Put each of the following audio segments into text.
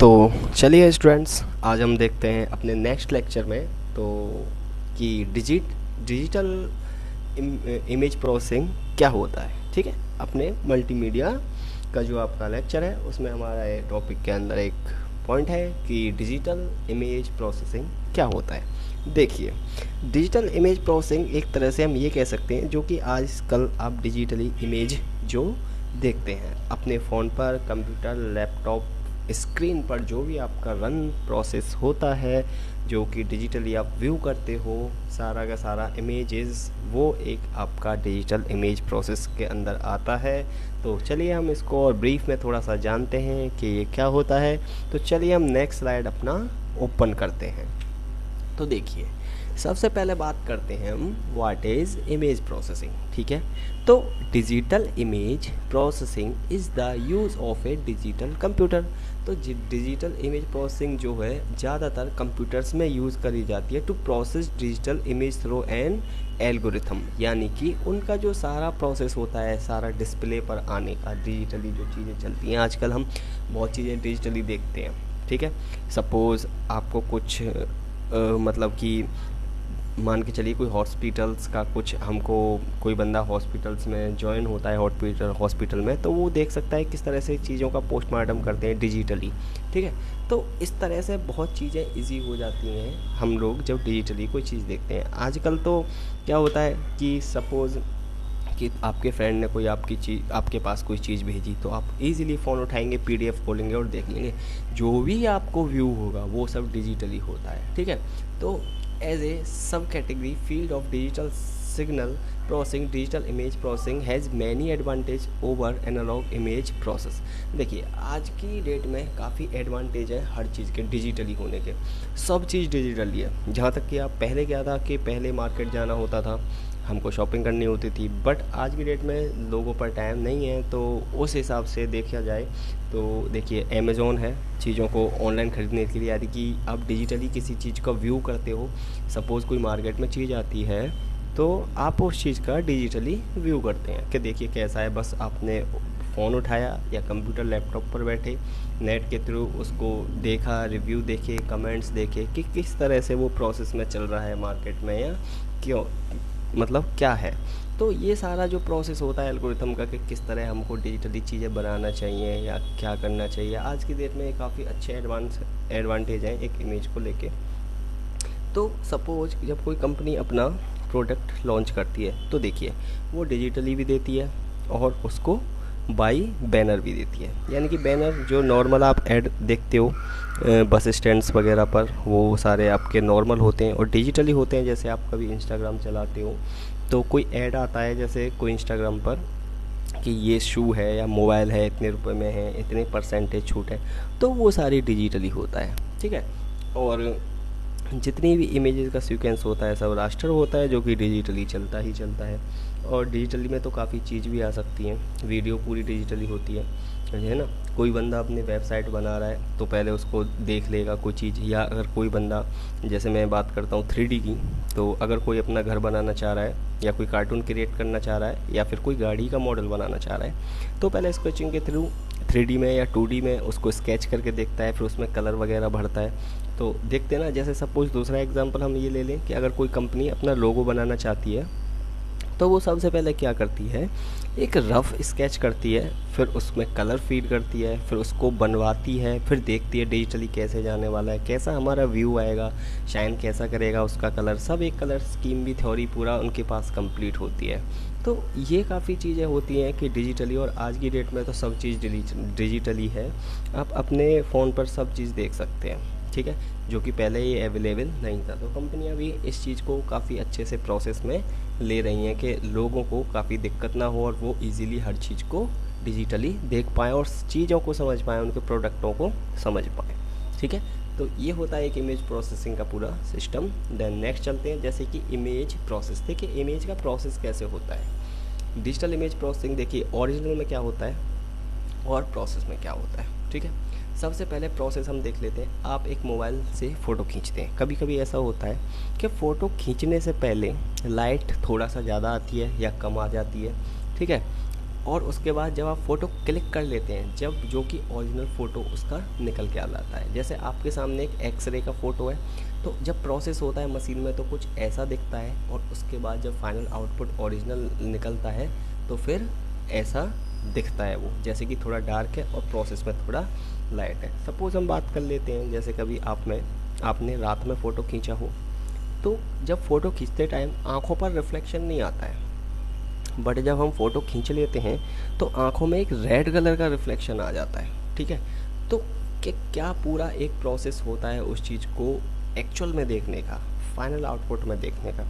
तो चलिए स्टूडेंट्स, आज हम देखते हैं अपने नेक्स्ट लेक्चर में तो कि डिजिटल इमेज प्रोसेसिंग क्या होता है। ठीक है, अपने मल्टीमीडिया का जो आपका लेक्चर है उसमें हमारा टॉपिक के अंदर एक पॉइंट है कि डिजिटल इमेज प्रोसेसिंग क्या होता है। देखिए, डिजिटल इमेज प्रोसेसिंग एक तरह से हम ये कह सकते हैं जो कि आजकल आप डिजिटली इमेज जो देखते हैं अपने फ़ोन पर, कंप्यूटर, लैपटॉप, स्क्रीन पर जो भी आपका रन प्रोसेस होता है, जो कि डिजिटली आप व्यू करते हो, सारा का सारा इमेजेस, वो एक आपका डिजिटल इमेज प्रोसेस के अंदर आता है। तो चलिए हम इसको और ब्रीफ में थोड़ा सा जानते हैं कि ये क्या होता है। तो चलिए हम नेक्स्ट स्लाइड अपना ओपन करते हैं। तो देखिए, सबसे पहले बात करते हैं हम व्हाट इज़ इमेज प्रोसेसिंग। ठीक है, तो digital image processing is the use of a digital computer. तो डिजिटल इमेज प्रोसेसिंग जो है ज़्यादातर कंप्यूटर्स में यूज़ करी जाती है to process digital image through an algorithm, यानी कि उनका जो सारा प्रोसेस होता है, सारा डिस्प्ले पर आने का, डिजिटली जो चीज़ें चलती हैं आजकल, हम बहुत चीज़ें डिजिटली देखते हैं। ठीक है, सपोज़ आपको कुछ मतलब कि मान के चलिए कोई हॉस्पिटल्स का कुछ, हमको कोई बंदा हॉस्पिटल्स में ज्वाइन होता है हॉस्पिटल में, तो वो देख सकता है किस तरह से चीज़ों का पोस्टमार्टम करते हैं डिजिटली। ठीक है, तो इस तरह से बहुत चीज़ें इजी हो जाती हैं हम लोग जब डिजिटली कोई चीज़ देखते हैं। आजकल तो क्या होता है कि सपोज़ कि आपके फ्रेंड ने कोई आपकी चीज़, आपके पास कोई चीज़ भेजी, तो आप इजीली फ़ोन उठाएंगे, पीडीएफ खोलेंगे और देख लेंगे। जो भी आपको व्यू होगा वो सब डिजिटली होता है। ठीक है, तो as a subcategory field of digital signal processing, digital image processing has many advantage over analog image process. देखिए, आज की डेट में काफ़ी एडवांटेज है हर चीज़ के डिजिटली होने के। सब चीज़ डिजिटली है। जहाँ तक कि आप पहले क्या था कि पहले मार्केट जाना होता था, हमको शॉपिंग करनी होती थी, बट आज की डेट में लोगों पर टाइम नहीं है। तो उस हिसाब से देखा जाए तो देखिए, अमेज़ॉन है चीज़ों को ऑनलाइन ख़रीदने के लिए, यदि कि आप डिजिटली किसी चीज़ का व्यू करते हो, सपोज़ कोई मार्केट में चीज़ आती है तो आप उस चीज़ का डिजिटली व्यू करते हैं कि देखिए कैसा है। बस आपने फ़ोन उठाया या कंप्यूटर लैपटॉप पर बैठे, नेट के थ्रू उसको देखा, रिव्यू देखे, कमेंट्स देखे कि किस तरह से वो प्रोसेस में चल रहा है मार्केट में, या क्यों, मतलब क्या है। तो ये सारा जो प्रोसेस होता है एल्गोरिथम का कि किस तरह हमको डिजिटली चीज़ें बनाना चाहिए या क्या करना चाहिए, आज की डेट में काफ़ी अच्छे एडवांटेज हैं एक इमेज को लेके। तो सपोज जब कोई कंपनी अपना प्रोडक्ट लॉन्च करती है तो देखिए, वो डिजिटली भी देती है और उसको बाई बैनर भी देती है। यानी कि बैनर जो नॉर्मल आप ऐड देखते हो बस स्टैंड्स वगैरह पर, वो सारे आपके नॉर्मल होते हैं और डिजिटली होते हैं। जैसे आप कभी इंस्टाग्राम चलाते हो तो कोई ऐड आता है, जैसे कोई इंस्टाग्राम पर कि ये शू है या मोबाइल है, इतने रुपए में है, इतने परसेंटेज छूट है, तो वो सारी डिजिटली होता है। ठीक है, और जितनी भी इमेजेस का सीक्वेंस होता है सब रास्टर होता है, जो कि डिजिटली चलता ही चलता है। और डिजिटली में तो काफ़ी चीज़ भी आ सकती हैं, वीडियो पूरी डिजिटली होती है ना। कोई बंदा अपनी वेबसाइट बना रहा है तो पहले उसको देख लेगा कोई चीज़, या अगर कोई बंदा, जैसे मैं बात करता हूँ 3D की, तो अगर कोई अपना घर बनाना चाह रहा है या कोई कार्टून क्रिएट करना चाह रहा है या फिर कोई गाड़ी का मॉडल बनाना चाह रहा है, तो पहले स्केचिंग के थ्रू 3D में या 2D में उसको स्केच करके देखता है, फिर उसमें कलर वगैरह भरता है। तो देखते हैं ना, जैसे सपोज दूसरा एग्जांपल हम ये ले लें कि अगर कोई कंपनी अपना लोगो बनाना चाहती है तो वो सबसे पहले क्या करती है, एक रफ़ स्केच करती है, फिर उसमें कलर फीड करती है, फिर उसको बनवाती है, फिर देखती है डिजिटली कैसे जाने वाला है, कैसा हमारा व्यू आएगा, शाइन कैसा करेगा उसका कलर, सब एक कलर स्कीम भी थ्योरी पूरा उनके पास कंप्लीट होती है। तो ये काफ़ी चीज़ें होती हैं कि डिजिटली, और आज की डेट में तो सब चीज़ डिजिटली है। आप अपने फ़ोन पर सब चीज़ देख सकते हैं। ठीक है, जो कि पहले ये अवेलेबल नहीं था। तो कंपनियां भी इस चीज़ को काफ़ी अच्छे से प्रोसेस में ले रही हैं कि लोगों को काफ़ी दिक्कत ना हो और वो इजीली हर चीज़ को डिजिटली देख पाएँ और चीज़ों को समझ पाएँ, उनके प्रोडक्टों को समझ पाएँ। ठीक है, तो ये होता है एक इमेज प्रोसेसिंग का पूरा सिस्टम। देन नेक्स्ट चलते हैं, जैसे कि इमेज प्रोसेस। देखिए, इमेज का प्रोसेस कैसे होता है। डिजिटल इमेज प्रोसेसिंग, देखिए ओरिजिनल में क्या होता है और प्रोसेस में क्या होता है। ठीक है, सबसे पहले प्रोसेस हम देख लेते हैं। आप एक मोबाइल से फ़ोटो खींचते हैं, कभी कभी ऐसा होता है कि फ़ोटो खींचने से पहले लाइट थोड़ा सा ज़्यादा आती है या कम आ जाती है। ठीक है, और उसके बाद जब आप फ़ोटो क्लिक कर लेते हैं, जब जो कि ओरिजिनल फ़ोटो उसका निकल के आ जाता है। जैसे आपके सामने एक एक्सरे का फ़ोटो है, तो जब प्रोसेस होता है मशीन में तो कुछ ऐसा दिखता है, और उसके बाद जब फाइनल आउटपुट ओरिजिनल निकलता है तो फिर ऐसा दिखता है वो, जैसे कि थोड़ा डार्क है और प्रोसेस में थोड़ा लाइट है। सपोज़ हम बात कर लेते हैं, जैसे कभी आपने रात में फ़ोटो खींचा हो, तो जब फ़ोटो खींचते टाइम आँखों पर रिफ्लेक्शन नहीं आता है, बट जब हम फ़ोटो खींच लेते हैं तो आँखों में एक रेड कलर का रिफ्लेक्शन आ जाता है। ठीक है, तो क्या पूरा एक प्रोसेस होता है उस चीज़ को एक्चुअल में देखने का, फाइनल आउटपुट में देखने का।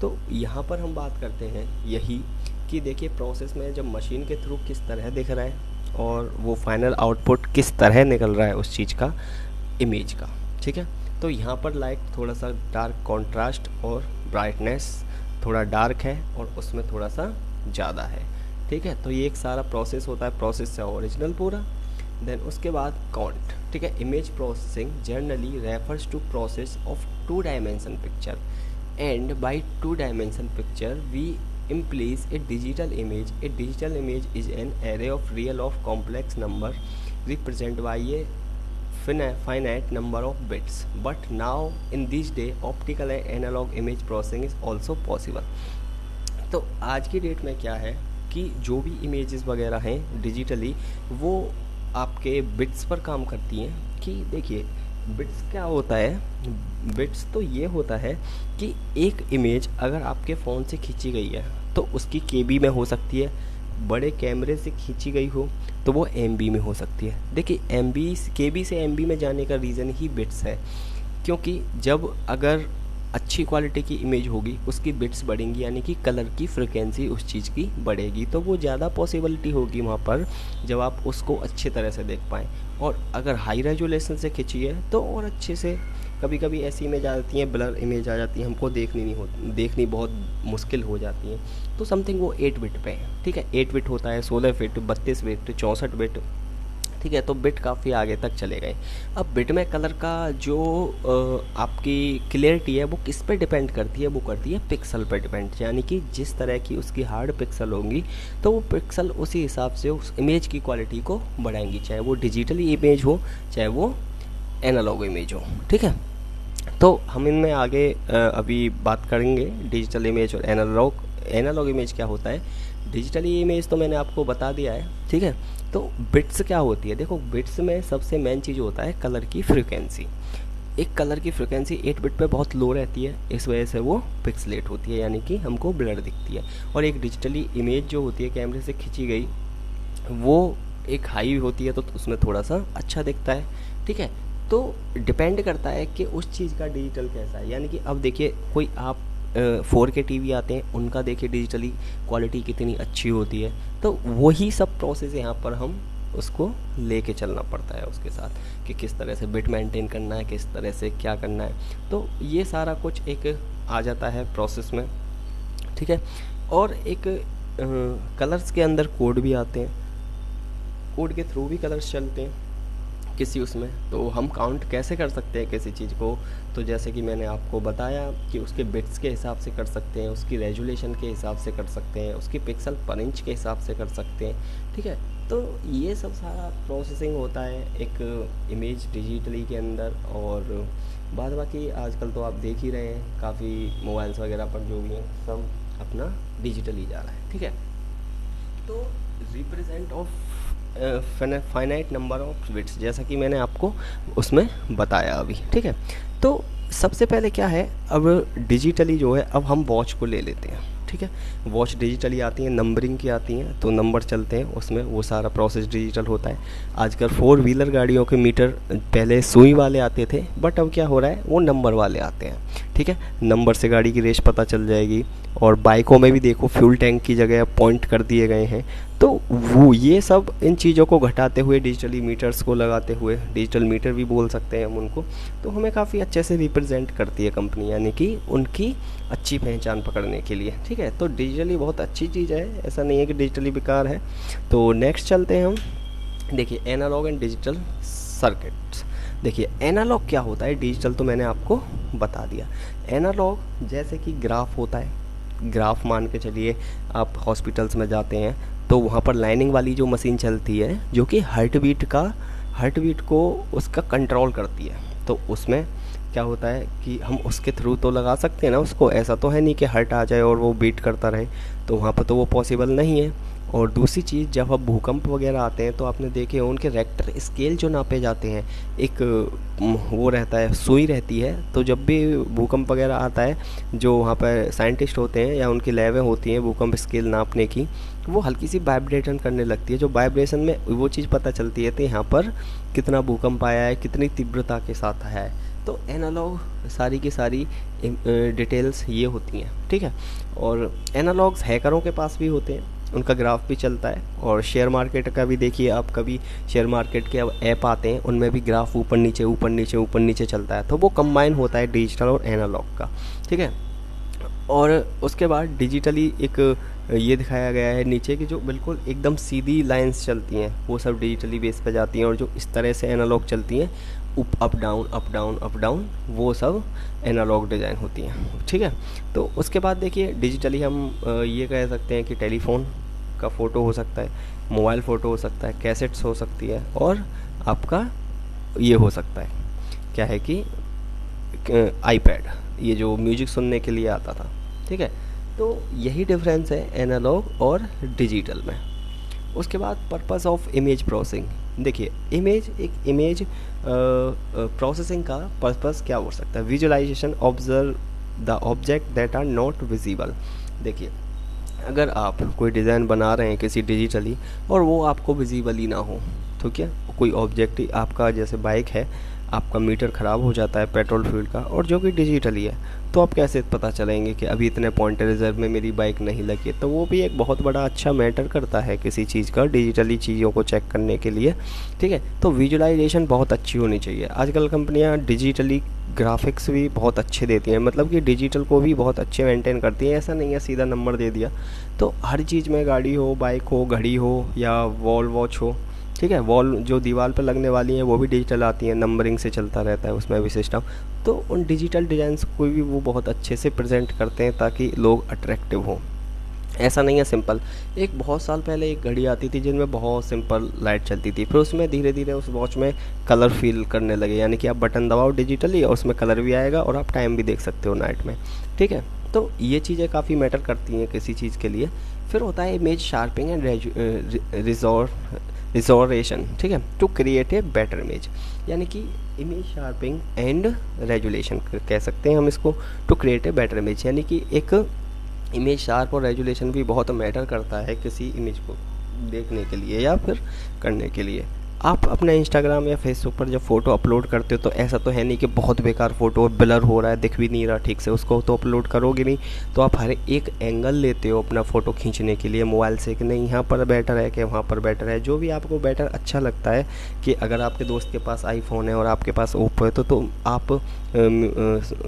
तो यहाँ पर हम बात करते हैं यही कि देखिए प्रोसेस में जब मशीन के थ्रू किस तरह दिख रहा है और वो फाइनल आउटपुट किस तरह निकल रहा है उस चीज़ का, इमेज का। ठीक है, तो यहाँ पर लाइक थोड़ा सा डार्क कॉन्ट्रास्ट और ब्राइटनेस थोड़ा डार्क है और उसमें थोड़ा सा ज़्यादा है। ठीक है, तो ये एक सारा प्रोसेस होता है, प्रोसेस से ओरिजिनल पूरा। देन उसके बाद कॉन्ट। ठीक है, image processing generally refers to process of 2 dimension picture, and by 2 dimension picture we implies a digital image. A digital image is an array of real of complex number represented by a finite number of bits. But now in this day optical and analog image processing is also possible. तो आज की date में क्या है कि जो भी images वगैरह हैं डिजिटली, वो आपके बिट्स पर काम करती हैं। कि देखिए बिट्स क्या होता है, बिट्स तो ये होता है कि एक इमेज अगर आपके फ़ोन से खींची गई है तो उसकी केबी में हो सकती है, बड़े कैमरे से खींची गई हो तो वो एमबी में हो सकती है। देखिए एमबी केबी से एमबी में जाने का रीज़न ही बिट्स है, क्योंकि जब अगर अच्छी क्वालिटी की इमेज होगी उसकी बिट्स बढ़ेंगी, यानी कि कलर की फ्रिक्वेंसी उस चीज़ की बढ़ेगी, तो वो ज़्यादा पॉसिबिलिटी होगी वहाँ पर जब आप उसको अच्छे तरह से देख पाएँ। और अगर हाई रेजोल्यूशन से खिंची है तो और अच्छे से, कभी कभी ऐसी इमेज आ जाती हैं, ब्लर इमेज आ जाती है, हमको देखनी बहुत मुश्किल हो जाती है। तो समथिंग वो 8 बिट पे है। ठीक है, 8 बिट होता है, 16 बिट, 32 बिट, 64 बिट। ठीक है, तो बिट काफ़ी आगे तक चले गए। अब बिट में कलर का जो आपकी क्लियरिटी है वो किस पे डिपेंड करती है, वो करती है पिक्सल पे डिपेंड, यानी कि जिस तरह की उसकी हार्ड पिक्सल होंगी तो वो पिक्सल उसी हिसाब से उस इमेज की क्वालिटी को बढ़ाएंगी, चाहे वो डिजिटली इमेज हो चाहे वो एनालॉग इमेज हो। ठीक है, तो हम इनमें आगे अभी बात करेंगे डिजिटल इमेज और एनालॉग इमेज क्या होता है। डिजिटली इमेज तो मैंने आपको बता दिया है। ठीक है, तो बिट्स क्या होती है, देखो बिट्स में सबसे मेन चीज़ होता है कलर की फ्रिक्वेंसी। एक कलर की फ्रिक्वेंसी 8 बिट पे बहुत लो रहती है, इस वजह से वो पिक्सलेट होती है, यानी कि हमको ब्लर दिखती है। और एक डिजिटली इमेज जो होती है कैमरे से खींची गई, वो एक हाई होती है तो उसमें थोड़ा सा अच्छा दिखता है। ठीक है, तो डिपेंड करता है कि उस चीज़ का डिजिटल कैसा है। यानी कि अब देखिए कोई आप 4K टीवी आते हैं, उनका देखिए डिजिटली क्वालिटी कितनी अच्छी होती है। तो वही सब प्रोसेस यहाँ पर हम उसको लेके चलना पड़ता है उसके साथ, कि किस तरह से बिट मेंटेन करना है, किस तरह से क्या करना है। तो ये सारा कुछ एक आ जाता है प्रोसेस में। ठीक है, और एक कलर्स के अंदर कोड भी आते हैं, कोड के थ्रू भी कलर्स चलते हैं किसी उसमें। तो हम काउंट कैसे कर सकते हैं किसी चीज़ को, तो जैसे कि मैंने आपको बताया कि उसके बिट्स के हिसाब से कर सकते हैं, उसकी रेजोल्यूशन के हिसाब से कर सकते हैं, उसकी पिक्सल पर इंच के हिसाब से कर सकते हैं। ठीक है, तो ये सब सारा प्रोसेसिंग होता है एक इमेज डिजिटली के अंदर। और बाद बाकी आजकल तो आप देख ही रहे हैं काफ़ी मोबाइल्स वगैरह पर जो भी हैं सब अपना डिजिटली जा रहा है। ठीक है, तो represent of finite number of bits, जैसा कि मैंने आपको उसमें बताया अभी। ठीक है, तो सबसे पहले क्या है, अब डिजिटली जो है, अब हम वॉच को ले लेते हैं। ठीक है, वॉच डिजिटली आती हैं, नंबरिंग की आती हैं, तो नंबर चलते हैं उसमें, वो सारा प्रोसेस डिजिटल होता है। आजकल 4 व्हीलर गाड़ियों के मीटर पहले सुई वाले आते थे, बट अब क्या हो रहा है, वो नंबर वाले आते हैं। ठीक है, नंबर से गाड़ी की रेस पता चल जाएगी। और बाइकों में भी देखो फ्यूल टैंक की जगह पॉइंट कर दिए गए हैं। तो वो ये सब इन चीज़ों को घटाते हुए, डिजिटली मीटर्स को लगाते हुए, डिजिटल मीटर भी बोल सकते हैं हम उनको, तो हमें काफ़ी अच्छे से रिप्रेजेंट करती है कंपनी, यानी कि उनकी अच्छी पहचान पकड़ने के लिए। ठीक है, तो डिजिटली बहुत अच्छी चीज़ है, ऐसा नहीं है कि डिजिटली बेकार है। तो नेक्स्ट चलते हैं हम, देखिए एनालॉग एंड डिजिटल सर्किट्स। देखिए एनालॉग क्या होता है, डिजिटल तो मैंने आपको बता दिया। एनालॉग जैसे कि ग्राफ होता है, ग्राफ मान के चलिए आप हॉस्पिटल्स में जाते हैं तो वहाँ पर लाइनिंग वाली जो मशीन चलती है जो कि हार्ट बीट को उसका कंट्रोल करती है। तो उसमें क्या होता है कि हम उसके थ्रू तो लगा सकते हैं ना उसको, ऐसा तो है नहीं कि हार्ट आ जाए और वो बीट करता रहे, तो वहाँ पर तो वो पॉसिबल नहीं है। और दूसरी चीज़, जब अब भूकंप वगैरह आते हैं तो आपने देखे उनके रेक्टर स्केल जो नापे जाते हैं, एक वो रहता है, सुई रहती है। तो जब भी भूकंप वगैरह आता है, जो वहाँ पर साइंटिस्ट होते हैं या उनकी लैबें होती हैं भूकंप स्केल नापने की, वो हल्की सी वाइब्रेशन करने लगती है। जो वाइब्रेशन में वो चीज़ पता चलती है कि यहाँ पर कितना भूकंप आया है, कितनी तीव्रता के साथ आया है। तो एनालॉग सारी की सारी डिटेल्स ये होती हैं, ठीक है। और एनालॉग्स हैकरों के पास भी होते हैं, उनका ग्राफ भी चलता है। और शेयर मार्केट का भी देखिए आप, कभी शेयर मार्केट के ऐप आते हैं उनमें भी ग्राफ ऊपर नीचे ऊपर नीचे ऊपर नीचे चलता है। तो वो कंबाइन होता है डिजिटल और एनालॉग का, ठीक है। और उसके बाद डिजिटली एक ये दिखाया गया है नीचे कि जो बिल्कुल एकदम सीधी लाइंस चलती हैं वो सब डिजिटली बेस पे जाती हैं, और जो इस तरह से एनालॉग चलती हैं up down up down up down, वो सब एनालॉग डिज़ाइन होती हैं, ठीक है। तो उसके बाद देखिए डिजिटली हम ये कह सकते हैं कि टेलीफोन का फ़ोटो हो सकता है, मोबाइल फ़ोटो हो सकता है, कैसेट्स हो सकती है, और आपका ये हो सकता है क्या है कि आईपैड, ये जो म्यूजिक सुनने के लिए आता था, ठीक है। तो यही डिफरेंस है एनालॉग और डिजिटल में। उसके बाद पर्पस ऑफ इमेज प्रोसेसिंग। देखिए इमेज प्रोसेसिंग का पर्पस क्या हो सकता है? Visualisation, observe the object that are not visible. देखिए अगर आप कोई डिज़ाइन बना रहे हैं किसी डिजिटली और वो आपको विजिबल ना हो, तो क्या कोई ऑब्जेक्ट ही आपका, जैसे बाइक है, आपका मीटर ख़राब हो जाता है पेट्रोल फ्यूल का, और जो कि डिजिटली है, तो आप कैसे पता चलेंगे कि अभी इतने पॉइंट रिजर्व में मेरी बाइक नहीं लगी? तो वो भी एक बहुत बड़ा अच्छा मैटर करता है किसी चीज़ का, डिजिटली चीज़ों को चेक करने के लिए, ठीक है। तो विजुअलाइजेशन बहुत अच्छी होनी चाहिए। आजकल कंपनियां डिजिटली ग्राफिक्स भी बहुत अच्छे देती हैं, मतलब कि डिजिटल को भी बहुत अच्छे मेंटेन करती हैं। ऐसा नहीं है सीधा नंबर दे दिया। तो हर चीज़ में, गाड़ी हो, बाइक हो, घड़ी हो या वॉल वॉच हो, ठीक है, वॉल जो दीवार पर लगने वाली हैं वो भी डिजिटल आती हैं, नंबरिंग से चलता रहता है उसमें भी सिस्टम। तो उन डिजिटल डिज़ाइंस को भी वो बहुत अच्छे से प्रेजेंट करते हैं ताकि लोग अट्रैक्टिव हों। ऐसा नहीं है सिंपल। एक बहुत साल पहले एक घड़ी आती थी जिनमें बहुत सिंपल लाइट चलती थी, फिर उसमें धीरे धीरे उस वॉच में कलर फील करने लगे, यानी कि आप बटन दबाओ डिजिटली और उसमें कलर भी आएगा और आप टाइम भी देख सकते हो नाइट में, ठीक है। तो ये चीज़ें काफ़ी मैटर करती हैं किसी चीज़ के लिए। फिर होता है इमेज शार्पिंग एंड रिजोरेशन, ठीक है, to create a better image. यानी कि इमेज शार्पिंग एंड रेजुलेशन कह सकते हैं हम इसको, to create a better image. यानी कि एक इमेज शार्प और रेजुलेशन भी बहुत मैटर करता है किसी इमेज को देखने के लिए या फिर करने के लिए। आप अपना इंस्टाग्राम या फेसबुक पर जब फ़ोटो अपलोड करते हो तो ऐसा तो है नहीं कि बहुत बेकार फ़ोटो, ब्लर हो रहा है, दिख भी नहीं रहा ठीक से, उसको तो अपलोड करोगे नहीं। तो आप हर एक एंगल लेते हो अपना फ़ोटो खींचने के लिए मोबाइल से, कि नहीं यहाँ पर बेटर है कि वहाँ पर बेटर है, जो भी आपको बेटर अच्छा लगता है। कि अगर आपके दोस्त के पास आईफोन है और आपके पास ओप्पो है तो आप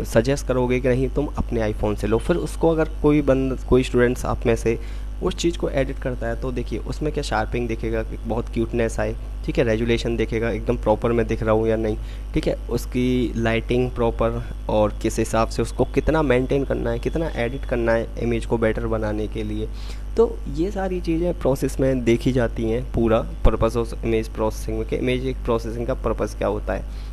सजेस्ट करोगे कि नहीं तुम अपने आईफोन से लो। फिर उसको अगर कोई स्टूडेंट्स आप में से उस चीज़ को एडिट करता है तो देखिए उसमें क्या शार्पिंग दिखेगा कि बहुत क्यूटनेस आए, ठीक है, रेजुलेशन देखेगा एकदम प्रॉपर मैं दिख रहा हूँ या नहीं, ठीक है, उसकी लाइटिंग प्रॉपर, और किस हिसाब से उसको कितना मेंटेन करना है, कितना एडिट करना है इमेज को बेटर बनाने के लिए। तो ये सारी चीज़ें प्रोसेस में देखी जाती हैं। पूरा पर्पस ऑफ इमेज प्रोसेसिंग में कि इमेज प्रोसेसिंग का पर्पस क्या होता है,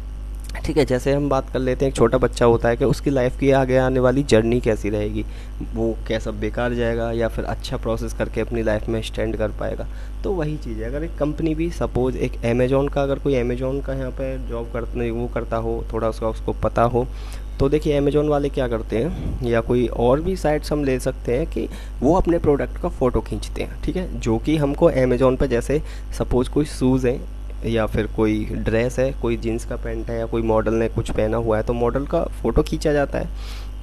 ठीक है। जैसे हम बात कर लेते हैं, एक छोटा बच्चा होता है कि उसकी लाइफ की आगे आने वाली जर्नी कैसी रहेगी, वो कैसा बेकार जाएगा या फिर अच्छा प्रोसेस करके अपनी लाइफ में स्टैंड कर पाएगा। तो वही चीज़ है, अगर एक कंपनी भी सपोज एक अमेज़ॉन का, अगर कोई अमेज़ॉन का यहाँ पे जॉब करने वो करता हो, थोड़ा उसको पता हो, तो देखिए अमेज़ॉन वाले क्या करते हैं, या कोई और भी साइट्स हम ले सकते हैं कि वो अपने प्रोडक्ट का फ़ोटो खींचते हैं, ठीक है, जो कि हमको अमेज़ॉन पर, जैसे सपोज़ कोई शूज़ हैं या फिर कोई ड्रेस है, कोई जीन्स का पैंट है या कोई मॉडल ने कुछ पहना हुआ है, तो मॉडल का फ़ोटो खींचा जाता है,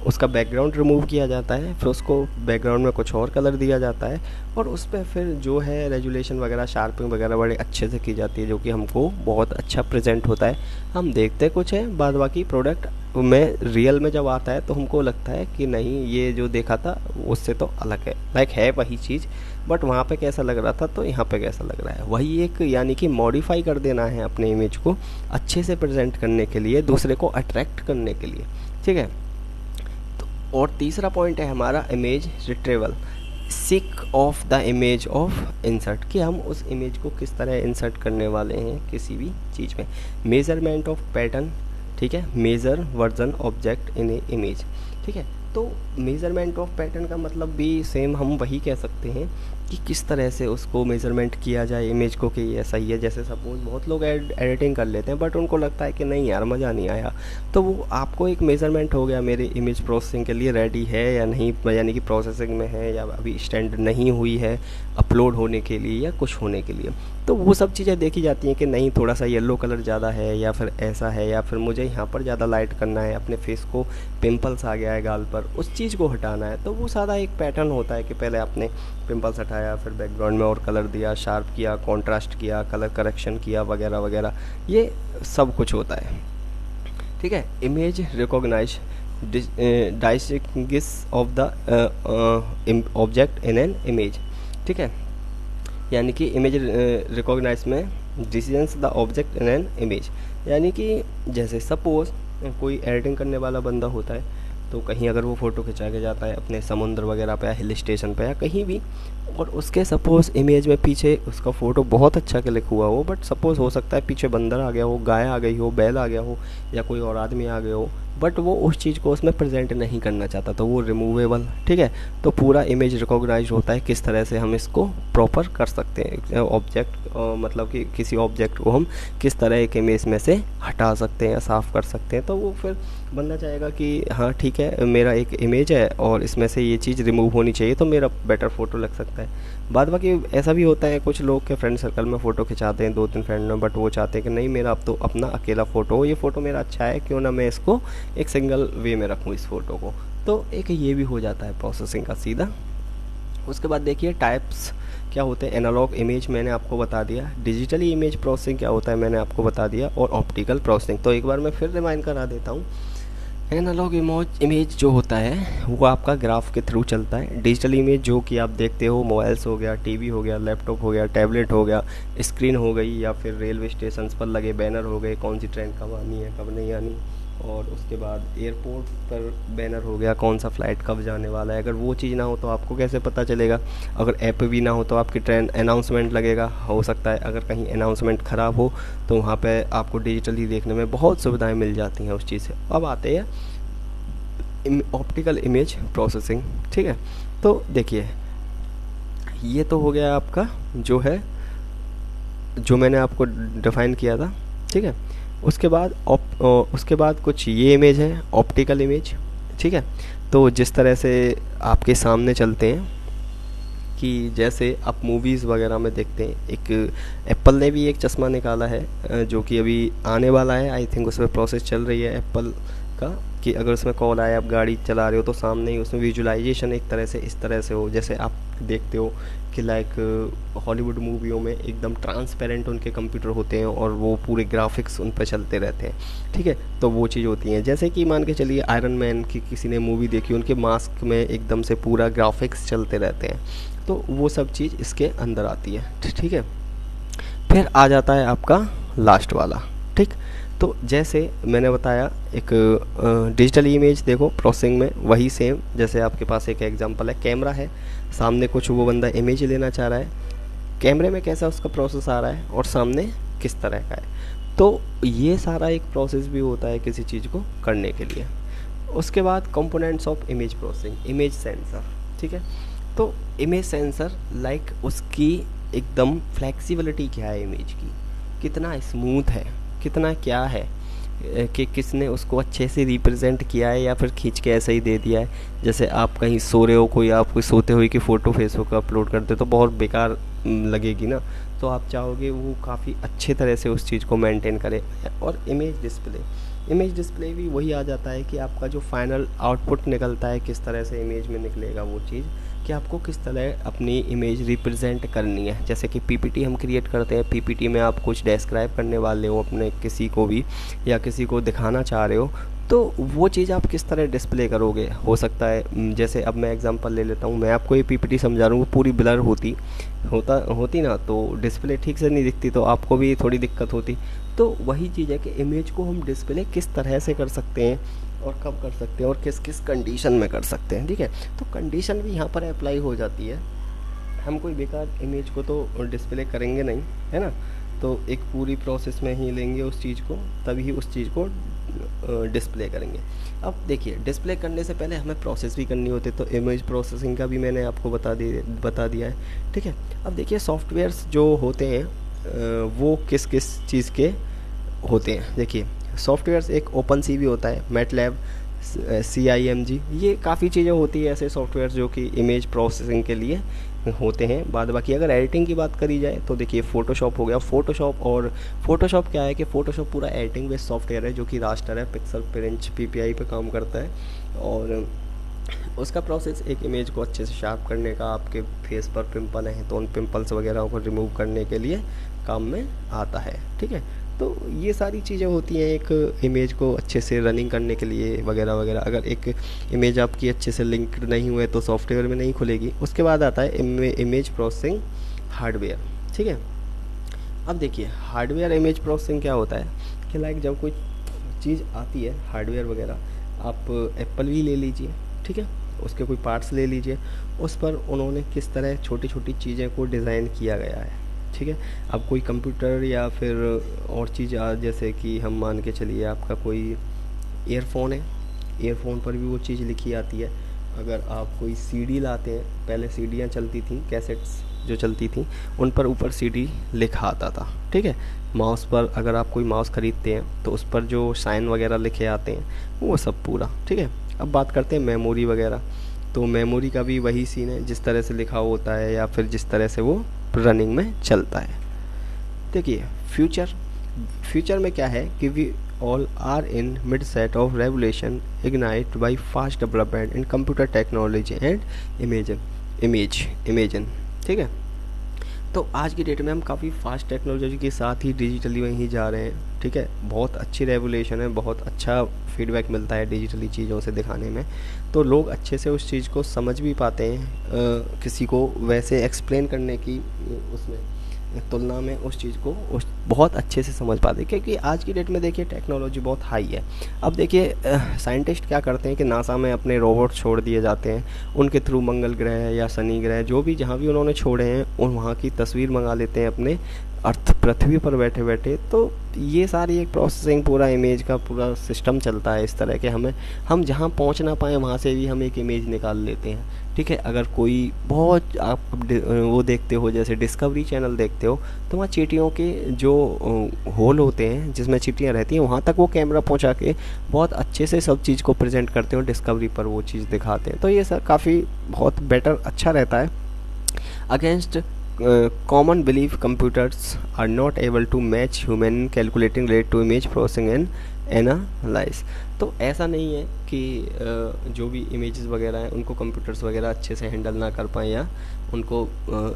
उसका बैकग्राउंड रिमूव किया जाता है, फिर उसको बैकग्राउंड में कुछ और कलर दिया जाता है, और उस पर फिर जो है रेजुलेशन वगैरह, शार्पिंग वगैरह बड़े अच्छे से की जाती है, जो कि हमको बहुत अच्छा प्रेजेंट होता है। हम देखते कुछ है, बाद बाकी प्रोडक्ट में रियल में जब आता है तो हमको लगता है कि नहीं ये जो देखा था उससे तो अलग है, लाइक है वही चीज़, बट वहाँ पे कैसा लग रहा था तो यहाँ पे कैसा लग रहा है, वही एक यानी कि मॉडिफाई कर देना है अपने इमेज को अच्छे से प्रेजेंट करने के लिए, दूसरे को अट्रैक्ट करने के लिए, ठीक है। तो और तीसरा पॉइंट है हमारा image retrieval. Basic of the image of insert, कि हम उस इमेज को किस तरह इंसर्ट करने वाले हैं किसी भी चीज़ में। मेजरमेंट ऑफ पैटर्न, ठीक है, major version object in a image, ठीक है। तो मेज़रमेंट ऑफ पैटर्न का मतलब भी सेम हम वही कह सकते हैं कि किस तरह से उसको मेज़रमेंट किया जाए इमेज को कि ये ऐसा ही है। जैसे सपोज बहुत लोग एडिटिंग कर लेते हैं बट उनको लगता है कि नहीं यार मज़ा नहीं आया, तो वो आपको एक मेज़रमेंट हो गया मेरे इमेज प्रोसेसिंग के लिए रेडी है या नहीं, यानी कि प्रोसेसिंग में है या अभी स्टैंड नहीं हुई है अपलोड होने के लिए या कुछ होने के लिए। तो वो सब चीज़ें देखी जाती हैं कि नहीं थोड़ा सा येलो कलर ज़्यादा है या फिर ऐसा है, या फिर मुझे यहाँ पर ज़्यादा लाइट करना है, अपने फेस को पिंपल्स आ गया है गाल पर, उस चीज़ को हटाना है। तो वो सारा एक पैटर्न होता है कि पहले आपने पिंपल्स हटाया, फिर बैकग्राउंड में और कलर दिया, शार्प किया, कॉन्ट्रास्ट किया, कलर करेक्शन किया वगैरह वगैरह, ये सब कुछ होता है, ठीक है। Image recognise distinguish of the object in an image, ठीक है, यानी कि इमेज रिकॉग्नाइज में decisions the object in an image, यानी कि जैसे सपोज कोई एडिटिंग करने वाला बंदा होता है तो कहीं अगर वो फ़ोटो खिंचा के जाता है अपने समुद्र वगैरह पे या हिल स्टेशन पे या कहीं भी, और उसके सपोज़ इमेज में पीछे उसका फ़ोटो बहुत अच्छा क्लिक हुआ हो, बट सपोज़ हो सकता है पीछे बंदर आ गया हो, गाय आ गई हो, बैल आ गया हो या कोई और आदमी आ गया हो, बट वो उस चीज़ को उसमें प्रेजेंट नहीं करना चाहता, तो वो रिमूवेबल, ठीक है। तो पूरा इमेज रिकॉग्नाइज होता है किस तरह से हम इसको प्रॉपर कर सकते हैं ऑब्जेक्ट, मतलब कि किसी ऑब्जेक्ट को हम किस तरह एक इमेज में से हटा सकते हैं या साफ़ कर सकते हैं। तो वो फिर बंदा चाहेगा कि हाँ ठीक है मेरा एक इमेज है और इसमें से ये चीज़ रिमूव होनी चाहिए तो मेरा बेटर फ़ोटो लग सकता है। बाद बाकी ऐसा भी होता है कुछ लोग के फ्रेंड सर्कल में फ़ोटो खिंचाते हैं 2-3 फ्रेंड में, बट वो चाहते हैं कि नहीं मेरा अब तो अपना अकेला फ़ोटो हो, ये फ़ोटो मेरा अच्छा है, क्यों ना मैं इसको एक सिंगल वे में रखूँ इस फ़ोटो को। तो एक ये भी हो जाता है प्रोसेसिंग का सीधा। उसके बाद देखिए टाइप्स क्या होते हैं। एनालॉग इमेज मैंने आपको बता दिया, डिजिटली इमेज प्रोसेसिंग क्या होता है मैंने आपको बता दिया, और ऑप्टिकल प्रोसेसिंग तो एक बार मैं फिर रिमाइंड करा देता हूँ। एनालॉग इमेज जो होता है वो आपका ग्राफ के थ्रू चलता है। डिजिटल इमेज जो कि आप देखते हो मोबाइल्स हो गया, टीवी हो गया, लैपटॉप हो गया, टैबलेट हो गया, स्क्रीन हो गई, या फिर रेलवे स्टेशन पर लगे बैनर हो गए कौन सी ट्रेन कब आनी है कब नहीं आनी, और उसके बाद एयरपोर्ट पर बैनर हो गया कौन सा फ़्लाइट कब जाने वाला है। अगर वो चीज़ ना हो तो आपको कैसे पता चलेगा, अगर ऐप भी ना हो तो आपकी ट्रेन अनाउंसमेंट लगेगा, हो सकता है अगर कहीं अनाउंसमेंट ख़राब हो तो वहाँ पे आपको डिजिटली देखने में बहुत सुविधाएं मिल जाती हैं उस चीज़ से। अब आते हैं ऑप्टिकल इमेज प्रोसेसिंग, ठीक है। तो देखिए ये तो हो गया आपका जो है जो मैंने आपको डिफ़ाइन किया था, ठीक है। उसके बाद कुछ ये इमेज है ऑप्टिकल इमेज, ठीक है। तो जिस तरह से आपके सामने चलते हैं कि जैसे आप मूवीज़ वगैरह में देखते हैं, एक एप्पल ने भी एक चश्मा निकाला है जो कि अभी आने वाला है, आई थिंक उसमें प्रोसेस चल रही है एप्पल का, कि अगर उसमें कॉल आए आप गाड़ी चला रहे हो तो सामने ही उसमें विजुअलाइजेशन एक तरह से इस तरह से हो, जैसे आप देखते हो कि लाइक हॉलीवुड मूवियों में एकदम ट्रांसपेरेंट उनके कंप्यूटर होते हैं और वो पूरे ग्राफिक्स उन पर चलते रहते हैं, ठीक है। तो वो चीज़ होती है, जैसे कि मान के चलिए आयरन मैन की किसी ने मूवी देखी, उनके मास्क में एकदम से पूरा ग्राफिक्स चलते रहते हैं, तो वो सब चीज़ इसके अंदर आती है, ठीक है। फिर आ जाता है आपका लास्ट वाला, ठीक। तो जैसे मैंने बताया एक डिजिटल इमेज देखो प्रोसेसिंग में वही सेम, जैसे आपके पास एक एग्जांपल है, कैमरा है सामने, कुछ वो बंदा इमेज लेना चाह रहा है, कैमरे में कैसा उसका प्रोसेस आ रहा है और सामने किस तरह का है, तो ये सारा एक प्रोसेस भी होता है किसी चीज़ को करने के लिए। उसके बाद components of image processing, image sensor, ठीक है। तो इमेज सेंसर लाइक उसकी एकदम फ्लेक्सिबिलिटी क्या है इमेज की, कितना स्मूथ है, कितना क्या है कि किसने उसको अच्छे से रिप्रेजेंट किया है या फिर खींच के ऐसे ही दे दिया है। जैसे आप कहीं सो रहे हो, कोई आप कोई सोते हुए की फ़ोटो फेसबुक पर अपलोड करते तो बहुत बेकार लगेगी ना, तो आप चाहोगे वो काफ़ी अच्छे तरह से उस चीज़ को मेंटेन करे। और इमेज डिस्प्ले भी वही आ जाता है कि आपका जो फाइनल आउटपुट निकलता है किस तरह से इमेज में निकलेगा वो चीज़, कि आपको किस तरह अपनी इमेज रिप्रेजेंट करनी है। जैसे कि पीपीटी हम क्रिएट करते हैं, पीपीटी में आप कुछ डिस्क्राइब करने वाले हो अपने किसी को भी या किसी को दिखाना चाह रहे हो, तो वो चीज़ आप किस तरह डिस्प्ले करोगे। हो सकता है जैसे अब मैं एग्जांपल ले लेता हूँ, मैं आपको ये पीपीटी समझा रहा हूँ, पूरी ब्लर होती ना तो डिस्प्ले ठीक से नहीं दिखती, तो आपको भी थोड़ी दिक्कत होती। तो वही चीज़ है कि इमेज को हम डिस्प्ले किस तरह से कर सकते हैं और कब कर सकते हैं और किस किस कंडीशन में कर सकते हैं, ठीक है। तो कंडीशन भी यहाँ पर अप्लाई हो जाती है। हम कोई बेकार इमेज को तो डिस्प्ले करेंगे नहीं, है ना। तो एक पूरी प्रोसेस में ही लेंगे उस चीज़ को, तभी उस चीज़ को डिस्प्ले करेंगे। अब देखिए, डिस्प्ले करने से पहले हमें प्रोसेस भी करनी होती है, तो इमेज प्रोसेसिंग का भी मैंने आपको बता दिया है, ठीक है। अब देखिए, सॉफ्टवेयर्स जो होते हैं वो किस किस चीज़ के होते हैं। देखिए, सॉफ्टवेयर्स एक ओपन सी भी होता है, मैटलैब, CIMG, ये काफ़ी चीज़ें होती है ऐसे सॉफ्टवेयर जो कि इमेज प्रोसेसिंग के लिए होते हैं। बाद बाकी अगर एडिटिंग की बात करी जाए तो देखिए, फ़ोटोशॉप हो गया। फ़ोटोशॉप क्या है कि फ़ोटोशॉप पूरा एडिटिंग बेस्ड सॉफ्टवेयर है जो कि रास्टर है, पिक्सल पर इंच PPI पे काम करता है, और उसका प्रोसेस एक इमेज को अच्छे से शार्प करने का, आपके फेस पर पिंपल हैं तो उन पिंपल्स वगैरह को रिमूव करने के लिए काम में आता है, ठीक है। तो ये सारी चीज़ें होती हैं एक इमेज को अच्छे से रनिंग करने के लिए वगैरह वगैरह। अगर एक इमेज आपकी अच्छे से लिंक नहीं हुए तो सॉफ्टवेयर में नहीं खुलेगी। उसके बाद आता है इमेज प्रोसेसिंग हार्डवेयर, ठीक है। अब देखिए, हार्डवेयर इमेज प्रोसेसिंग क्या होता है कि लाइक जब कोई चीज़ आती है हार्डवेयर वगैरह, आप एप्पल भी ले लीजिए, ठीक है, उसके कोई पार्ट्स ले लीजिए, उस पर उन्होंने किस तरह छोटी छोटी चीज़ें को डिज़ाइन किया गया है, ठीक है। अब कोई कंप्यूटर या फिर और चीज़ जैसे कि हम मान के चलिए आपका कोई ईयरफोन है, ईयरफोन पर भी वो चीज़ लिखी आती है। अगर आप कोई CD लाते हैं, पहले सीडियाँ चलती थी, कैसेट्स जो चलती थी, उन पर ऊपर CD लिखा आता था, ठीक है। माउस पर अगर आप कोई माउस ख़रीदते हैं तो उस पर जो साइन वगैरह लिखे आते हैं वो सब पूरा, ठीक है। अब बात करते हैं मेमोरी वगैरह, तो मेमोरी का भी वही सीन है, जिस तरह से लिखा होता है या फिर जिस तरह से वो रनिंग में चलता है। देखिए, फ्यूचर में क्या है कि we all are in mid set of revolution ignite by fast development in computer technology and imagine, ठीक है। तो आज की डेट में हम काफ़ी फास्ट टेक्नोलॉजी के साथ ही डिजिटली में ही जा रहे हैं, ठीक है। बहुत अच्छी रेवोल्यूशन है, बहुत अच्छा फीडबैक मिलता है डिजिटली चीज़ों से दिखाने में, तो लोग अच्छे से उस चीज़ को समझ भी पाते हैं। किसी को वैसे एक्सप्लेन करने की उसमें तुलना में उस चीज़ को बहुत अच्छे से समझ पाते हैं, क्योंकि आज की डेट में देखिए टेक्नोलॉजी बहुत हाई है। अब देखिए, साइंटिस्ट क्या करते हैं कि नासा में अपने रोबोट छोड़ दिए जाते हैं, उनके थ्रू मंगल ग्रह या शनि ग्रह जो भी जहाँ भी उन्होंने छोड़े हैं उन वहाँ की तस्वीर मंगा लेते हैं अपने अर्थ पृथ्वी पर बैठे बैठे। तो ये सारी एक प्रोसेसिंग, पूरा इमेज का पूरा सिस्टम चलता है इस तरह के, हम जहाँ पहुँच ना पाएँ वहाँ से भी हम एक इमेज निकाल लेते हैं, ठीक है। अगर कोई बहुत आप वो देखते हो, जैसे डिस्कवरी चैनल देखते हो, तो वहाँ चींटियों के जो होल होते हैं जिसमें चींटियाँ रहती हैं, वहाँ तक वो कैमरा पहुँचा के बहुत अच्छे से सब चीज़ को प्रेजेंट करते हो, डिस्कवरी पर वो चीज़ दिखाते हैं। तो ये सब काफ़ी बहुत बेटर अच्छा रहता है। Against common belief, computers are not able to match human calculating rate to image processing and analyze। तो ऐसा नहीं है कि जो भी इमेजेस वगैरह हैं उनको कंप्यूटर्स वगैरह अच्छे से हैंडल ना कर पाएँ या उनको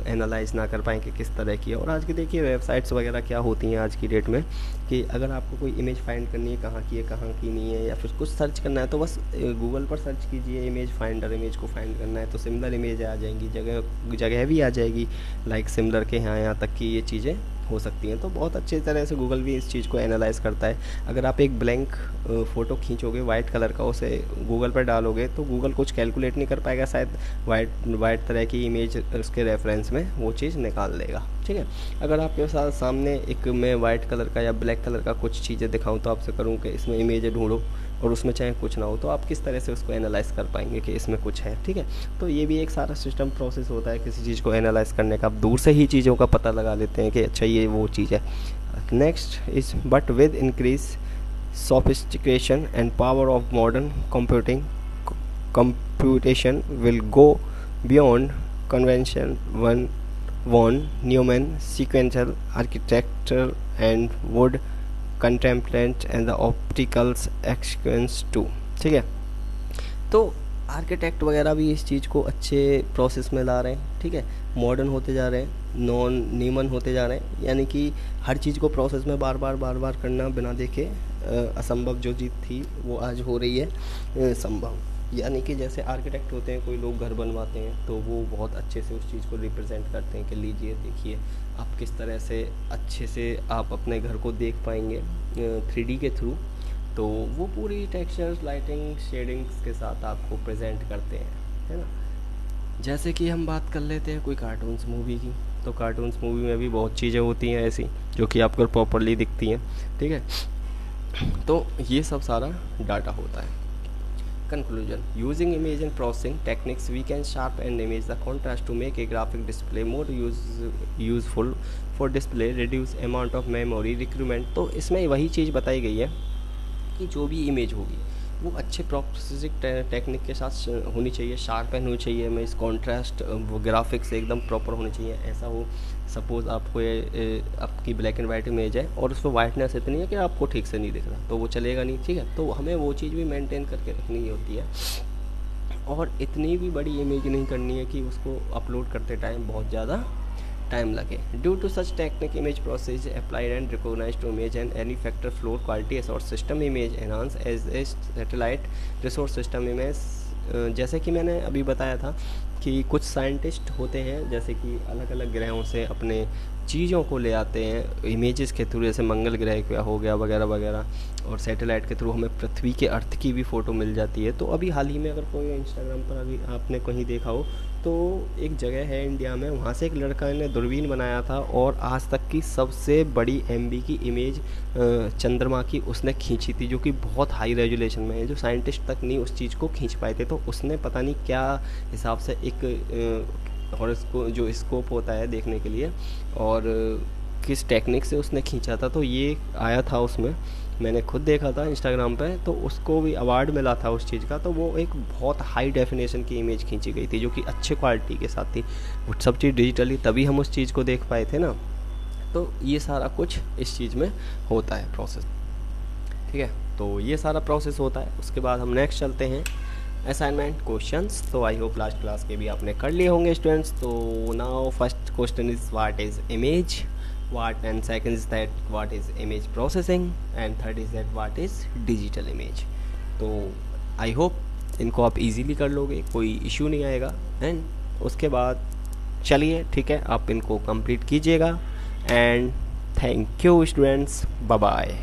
एनालाइज ना कर पाएँ कि किस तरह की है। और आज की देखिए वेबसाइट्स वगैरह क्या होती हैं आज की डेट में, कि अगर आपको कोई इमेज फाइंड करनी है कहाँ की है कहाँ की नहीं है, या फिर कुछ सर्च करना है तो बस गूगल पर सर्च कीजिए इमेज फाइंडर, इमेज को फाइंड करना है तो सिमिलर इमेज आ जाएंगी, जगह भी आ जाएगी लाइक सिमिलर के यहाँ तक कि ये चीज़ें हो सकती हैं। तो बहुत अच्छी तरह से गूगल भी इस चीज़ को एनालाइज करता है। अगर आप एक ब्लैंक फ़ोटो खींचोगे वाइट कलर का, उसे गूगल पर डालोगे तो गूगल कुछ कैलकुलेट नहीं कर पाएगा, शायद वाइट तरह की इमेज उसके रेफरेंस में वो चीज़ निकाल लेगा, ठीक है। अगर आपके साथ सामने एक मैं वाइट कलर का या ब्लैक कलर का कुछ चीज़ें दिखाऊं तो आपसे करूं कि इसमें इमेज ढूंढो और उसमें चाहे कुछ ना हो, तो आप किस तरह से उसको एनालाइज कर पाएंगे कि इसमें कुछ है, ठीक है। तो ये भी एक सारा सिस्टम प्रोसेस होता है किसी चीज़ को एनालाइज करने का। आप दूर से ही चीज़ों का पता लगा लेते हैं कि अच्छा ये वो चीज़ है। Next is but with increase sophistication and power of modern computation will go beyond convention one Neumann sequential architecture and would contemplate and the opticals experience too, ठीक है। तो आर्किटेक्ट वगैरह भी इस चीज़ को अच्छे प्रोसेस में ला रहे हैं, ठीक है, मॉडर्न होते जा रहे हैं, नॉन न्यूमन होते जा रहे हैं, यानी कि हर चीज़ को प्रोसेस में बार बार करना बिना देखे असंभव जो चीज़ थी वो आज हो रही है संभव। यानी कि जैसे आर्किटेक्ट होते हैं, कोई लोग घर बनवाते हैं तो वो बहुत अच्छे से उस चीज़ को रिप्रेजेंट करते हैं कि लीजिए देखिए आप किस तरह से अच्छे से आप अपने घर को देख पाएंगे 3D के थ्रू। तो वो पूरी टेक्सचर्स, लाइटिंग, शेडिंग्स के साथ आपको प्रेजेंट करते हैं, है ना। जैसे कि हम बात कर लेते हैं कोई कार्टून्स मूवी की, तो कार्टून्स मूवी में भी बहुत चीज़ें होती हैं ऐसी जो कि आपको प्रॉपरली दिखती हैं, ठीक है। तो ये सब सारा डाटा होता है। Conclusion: using image and processing techniques, we can sharpen image the contrast to make a graphic display more useful for display, reduce amount of memory requirement। तो इसमें वही चीज़ बताई गई है कि जो भी इमेज होगी वो अच्छे प्रोसेसिंग टेक्निक के साथ होनी चाहिए, शार्पन होनी चाहिए, इमेज कॉन्ट्रास्ट ग्राफिक्स एकदम प्रॉपर होनी चाहिए। ऐसा हो सपोज़ आपको ये आपकी ब्लैक एंड वाइट इमेज है और उस पर वाइटनेस इतनी है कि आपको ठीक से नहीं दिख रहा, तो वो चलेगा नहीं, ठीक है। तो हमें वो चीज़ भी मेंटेन करके रखनी होती है, और इतनी भी बड़ी इमेज नहीं करनी है कि उसको अपलोड करते टाइम बहुत ज़्यादा टाइम लगे। Due to such technique image process applied and recognise to image and any factor floor quality resource system image enhance as a satellite resource system image. जैसे कि मैंने अभी बताया था कि कुछ साइंटिस्ट होते हैं जैसे कि अलग अलग ग्रहों से अपने चीज़ों को ले आते हैं इमेजेस के थ्रू, जैसे मंगल ग्रह का हो गया वगैरह वगैरह, और सैटेलाइट के थ्रू हमें पृथ्वी के अर्थ की भी फ़ोटो मिल जाती है। तो अभी हाल ही में अगर कोई इंस्टाग्राम पर अभी आपने कहीं देखा हो तो एक जगह है इंडिया में, वहाँ से एक लड़का ने दूरबीन बनाया था और आज तक की सबसे बड़ी MB की इमेज चंद्रमा की उसने खींची थी, जो कि बहुत हाई रेजोल्यूशन में है, जो साइंटिस्ट तक नहीं उस चीज़ को खींच पाए थे। तो उसने पता नहीं क्या हिसाब से एक हॉरोस्कोप जो स्कोप होता है देखने के लिए, और किस टेक्निक से उसने खींचा था, तो ये आया था उसमें, मैंने खुद देखा था इंस्टाग्राम पे, तो उसको भी अवार्ड मिला था उस चीज़ का। तो वो एक बहुत हाई डेफिनेशन की इमेज खींची गई थी जो कि अच्छे क्वालिटी के साथ थी, वो सब चीज़ डिजिटली, तभी हम उस चीज़ को देख पाए थे ना। तो ये सारा कुछ इस चीज़ में होता है प्रोसेस, ठीक है। तो ये सारा प्रोसेस होता है। उसके बाद हम नेक्स्ट चलते हैं असाइनमेंट क्वेश्चंस। तो आई होप लास्ट क्लास के भी आपने कर लिए होंगे स्टूडेंट्स। तो now first question is what is image, what, and second is that what is image processing, and third is that what is digital image। तो I hope इनको आप इजीली कर लोगे, कोई इशू नहीं आएगा। एंड उसके बाद चलिए ठीक है, आप इनको कंप्लीट कीजिएगा। And thank you students, bye bye.